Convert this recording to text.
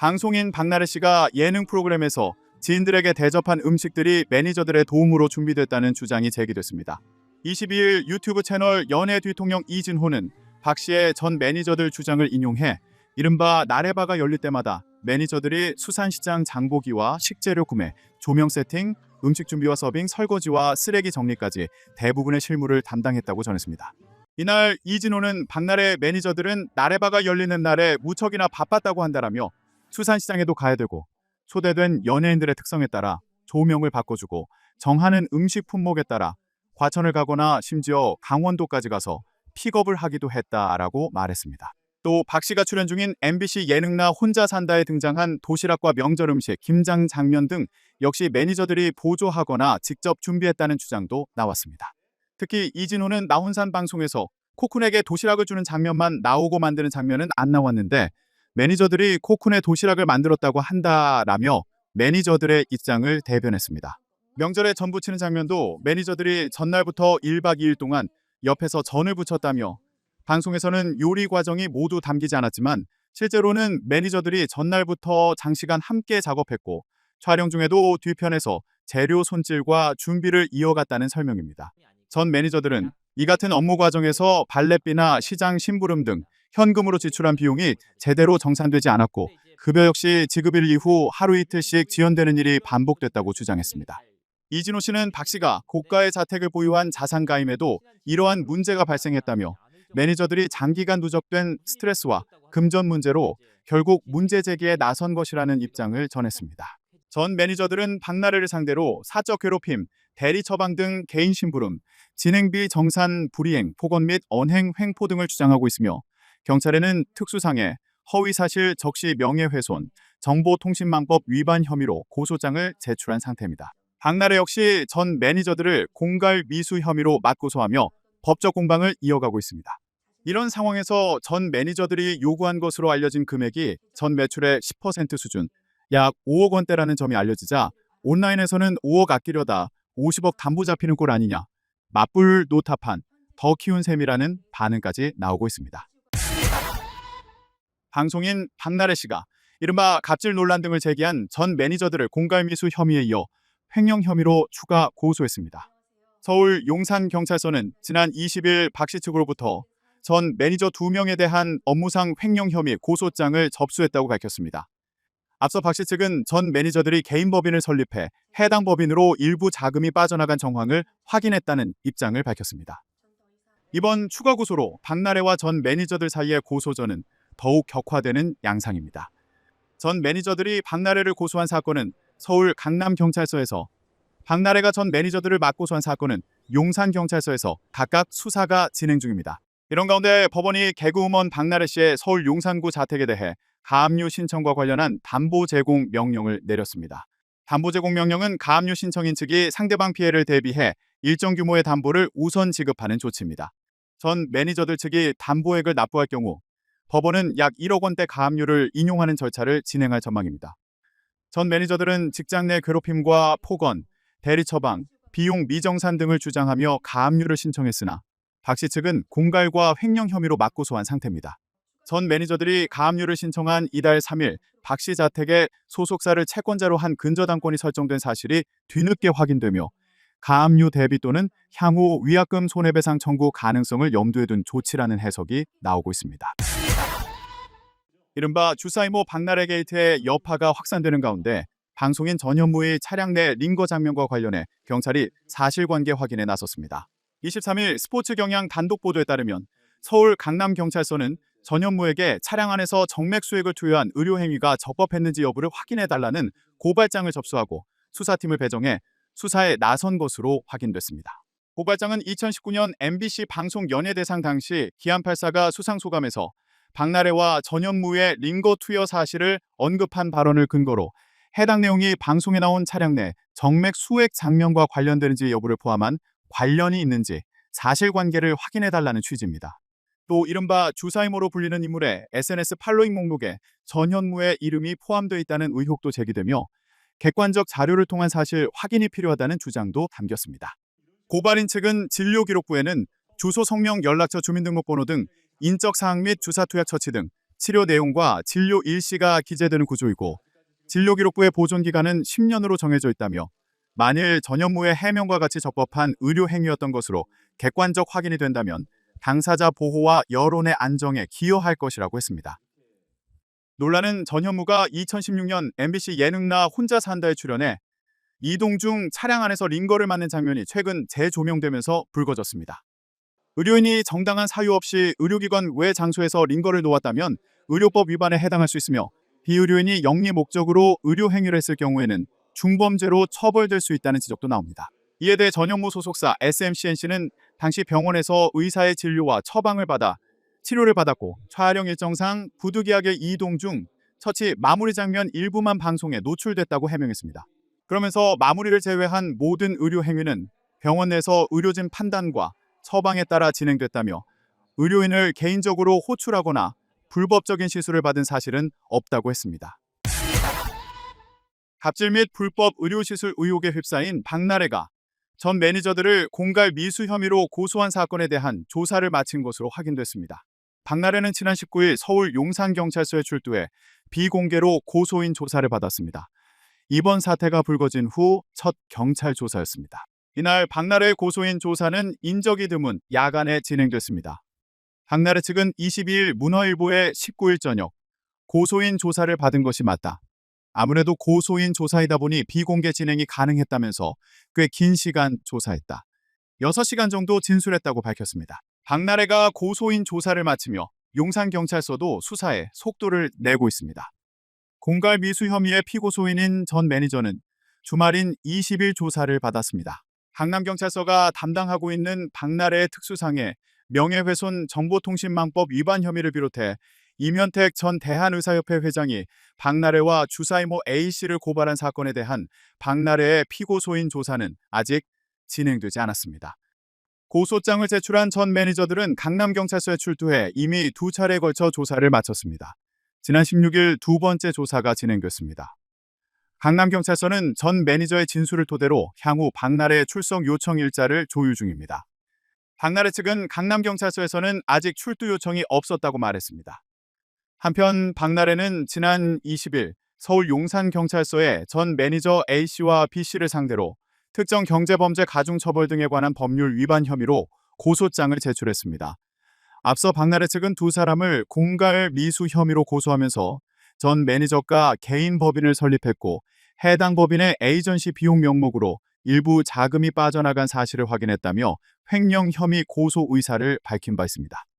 방송인 박나래 씨가 예능 프로그램에서 지인들에게 대접한 음식들이 매니저들의 도움으로 준비됐다는 주장이 제기됐습니다. 22일 유튜브 채널 연애 뒤통령 이진호는 박 씨의 전 매니저들 주장을 인용해 이른바 나래바가 열릴 때마다 매니저들이 수산시장 장보기와 식재료 구매, 조명 세팅, 음식 준비와 서빙, 설거지와 쓰레기 정리까지 대부분의 실무를 담당했다고 전했습니다. 이날 이진호는 박나래 매니저들은 나래바가 열리는 날에 무척이나 바빴다고 한다라며 수산시장에도 가야 되고 초대된 연예인들의 특성에 따라 조명을 바꿔주고 정하는 음식 품목에 따라 과천을 가거나 심지어 강원도까지 가서 픽업을 하기도 했다라고 말했습니다. 또 박 씨가 출연 중인 MBC 예능나 혼자 산다에 등장한 도시락과 명절 음식, 김장 장면 등 역시 매니저들이 보조하거나 직접 준비했다는 주장도 나왔습니다. 특히 이진호는 나혼산 방송에서 코쿤에게 도시락을 주는 장면만 나오고 만드는 장면은 안 나왔는데 매니저들이 코쿤에 도시락을 만들었다고 한다라며 매니저들의 입장을 대변했습니다. 명절에 전 부치는 장면도 매니저들이 전날부터 1박 2일 동안 옆에서 전을 부쳤다며 방송에서는 요리 과정이 모두 담기지 않았지만 실제로는 매니저들이 전날부터 장시간 함께 작업했고 촬영 중에도 뒤편에서 재료 손질과 준비를 이어갔다는 설명입니다. 전 매니저들은 이 같은 업무 과정에서 발렛비나 시장 심부름 등 현금으로 지출한 비용이 제대로 정산되지 않았고 급여 역시 지급일 이후 하루 이틀씩 지연되는 일이 반복됐다고 주장했습니다. 이진호 씨는 박 씨가 고가의 자택을 보유한 자산가임에도 이러한 문제가 발생했다며 매니저들이 장기간 누적된 스트레스와 금전 문제로 결국 문제 제기에 나선 것이라는 입장을 전했습니다. 전 매니저들은 박나래를 상대로 사적 괴롭힘, 대리 처방 등 개인 심부름, 진행비 정산 불이행, 폭언 및 언행 횡포 등을 주장하고 있으며 경찰에는 특수상해, 허위사실 적시 명예훼손, 정보통신망법 위반 혐의로 고소장을 제출한 상태입니다. 박나래 역시 전 매니저들을 공갈 미수 혐의로 맞고소하며 법적 공방을 이어가고 있습니다. 이런 상황에서 전 매니저들이 요구한 것으로 알려진 금액이 전 매출의 10% 수준, 약 5억 원대라는 점이 알려지자 온라인에서는 5억 아끼려다 50억 담보 잡히는 꼴 아니냐, 맞불 노타판, 더 키운 셈이라는 반응까지 나오고 있습니다. 방송인 박나래 씨가 이른바 갑질 논란 등을 제기한 전 매니저들을 공갈미수 혐의에 이어 횡령 혐의로 추가 고소했습니다. 서울 용산경찰서는 지난 20일 박 씨 측으로부터 전 매니저 2명에 대한 업무상 횡령 혐의 고소장을 접수했다고 밝혔습니다. 앞서 박 씨 측은 전 매니저들이 개인 법인을 설립해 해당 법인으로 일부 자금이 빠져나간 정황을 확인했다는 입장을 밝혔습니다. 이번 추가 고소로 박나래와 전 매니저들 사이의 고소전은 더욱 격화되는 양상입니다. 전 매니저들이 박나래를 고소한 사건은 서울 강남경찰서에서, 박나래가 전 매니저들을 맞고소한 사건은 용산경찰서에서 각각 수사가 진행 중입니다. 이런 가운데 법원이 개그우먼 박나래 씨의 서울 용산구 자택에 대해 가압류 신청과 관련한 담보 제공 명령을 내렸습니다. 담보 제공 명령은 가압류 신청인 측이 상대방 피해를 대비해 일정 규모의 담보를 우선 지급하는 조치입니다. 전 매니저들 측이 담보액을 납부할 경우 법원은 약 1억 원대 가압류를 인용하는 절차를 진행할 전망입니다. 전 매니저들은 직장 내 괴롭힘과 폭언, 대리 처방, 비용 미정산 등을 주장하며 가압류를 신청했으나 박 씨 측은 공갈과 횡령 혐의로 맞고소한 상태입니다. 전 매니저들이 가압류를 신청한 이달 3일 박 씨 자택에 소속사를 채권자로 한 근저당권이 설정된 사실이 뒤늦게 확인되며 가압류 대비 또는 향후 위약금 손해배상 청구 가능성을 염두에 둔 조치라는 해석이 나오고 있습니다. 이른바 주사이모 박나래 게이트의 여파가 확산되는 가운데 방송인 전현무의 차량 내 링거 장면과 관련해 경찰이 사실관계 확인에 나섰습니다. 23일 스포츠 경향 단독 보도에 따르면 서울 강남경찰서는 전현무에게 차량 안에서 정맥 수액을 투여한 의료 행위가 적법했는지 여부를 확인해달라는 고발장을 접수하고 수사팀을 배정해 수사에 나선 것으로 확인됐습니다. 고발장은 2019년 MBC 방송 연예대상 당시 기안84가 수상소감에서 박나래와 전현무의 링거 투여 사실을 언급한 발언을 근거로 해당 내용이 방송에 나온 차량 내 정맥 수액 장면과 관련되는지 여부를 포함한 관련이 있는지 사실관계를 확인해달라는 취지입니다. 또 이른바 주사이모로 불리는 인물의 SNS 팔로잉 목록에 전현무의 이름이 포함되어 있다는 의혹도 제기되며 객관적 자료를 통한 사실 확인이 필요하다는 주장도 담겼습니다. 고발인 측은 진료기록부에는 주소, 성명, 연락처, 주민등록번호 등 인적 사항 및 주사 투약 처치 등 치료 내용과 진료 일시가 기재되는 구조이고 진료기록부의 보존기간은 10년으로 정해져 있다며 만일 전현무의 해명과 같이 적법한 의료 행위였던 것으로 객관적 확인이 된다면 당사자 보호와 여론의 안정에 기여할 것이라고 했습니다. 논란은 전현무가 2016년 MBC 예능나 혼자 산다에 출연해 이동 중 차량 안에서 링거를 맞는 장면이 최근 재조명되면서 불거졌습니다. 의료인이 정당한 사유 없이 의료기관 외 장소에서 링거를 놓았다면 의료법 위반에 해당할 수 있으며 비의료인이 영리 목적으로 의료 행위를 했을 경우에는 중범죄로 처벌될 수 있다는 지적도 나옵니다. 이에 대해 전현무 소속사 SMCNC는 당시 병원에서 의사의 진료와 처방을 받아 치료를 받았고 촬영 일정상 부득이하게 이동 중 처치 마무리 장면 일부만 방송에 노출됐다고 해명했습니다. 그러면서 마무리를 제외한 모든 의료 행위는 병원 내에서 의료진 판단과 처방에 따라 진행됐다며 의료인을 개인적으로 호출하거나 불법적인 시술을 받은 사실은 없다고 했습니다. 갑질 및 불법 의료시술 의혹에 휩싸인 박나래가 전 매니저들을 공갈 미수 혐의로 고소한 사건에 대한 조사를 마친 것으로 확인됐습니다. 박나래는 지난 19일 서울 용산경찰서에 출두해 비공개로 고소인 조사를 받았습니다. 이번 사태가 불거진 후 첫 경찰 조사였습니다. 이날 박나래의 고소인 조사는 인적이 드문 야간에 진행됐습니다. 박나래 측은 22일 문화일보에 19일 저녁 고소인 조사를 받은 것이 맞다. 아무래도 고소인 조사이다 보니 비공개 진행이 가능했다면서 꽤 긴 시간 조사했다. 6시간 정도 진술했다고 밝혔습니다. 박나래가 고소인 조사를 마치며 용산경찰서도 수사에 속도를 내고 있습니다. 공갈 미수 혐의의 피고소인인 전 매니저는 주말인 20일 조사를 받았습니다. 강남경찰서가 담당하고 있는 박나래의 특수상해 명예훼손 정보통신망법 위반 혐의를 비롯해 이면택 전 대한의사협회 회장이 박나래와 주사이모 A씨를 고발한 사건에 대한 박나래의 피고소인 조사는 아직 진행되지 않았습니다. 고소장을 제출한 전 매니저들은 강남경찰서에 출두해 이미 2차례에 걸쳐 조사를 마쳤습니다. 지난 16일 두 번째 조사가 진행됐습니다. 강남경찰서는 전 매니저의 진술을 토대로 향후 박나래의 출석 요청 일자를 조율 중입니다. 박나래 측은 강남경찰서에서는 아직 출두 요청이 없었다고 말했습니다. 한편 박나래는 지난 20일 서울 용산경찰서에 전 매니저 A씨와 B씨를 상대로 특정 경제범죄 가중처벌 등에 관한 법률 위반 혐의로 고소장을 제출했습니다. 앞서 박나래 측은 두 사람을 공갈 미수 혐의로 고소하면서 전 매니저가 개인 법인을 설립했고 해당 법인의 에이전시 비용 명목으로 일부 자금이 빠져나간 사실을 확인했다며 횡령 혐의 고소 의사를 밝힌 바 있습니다.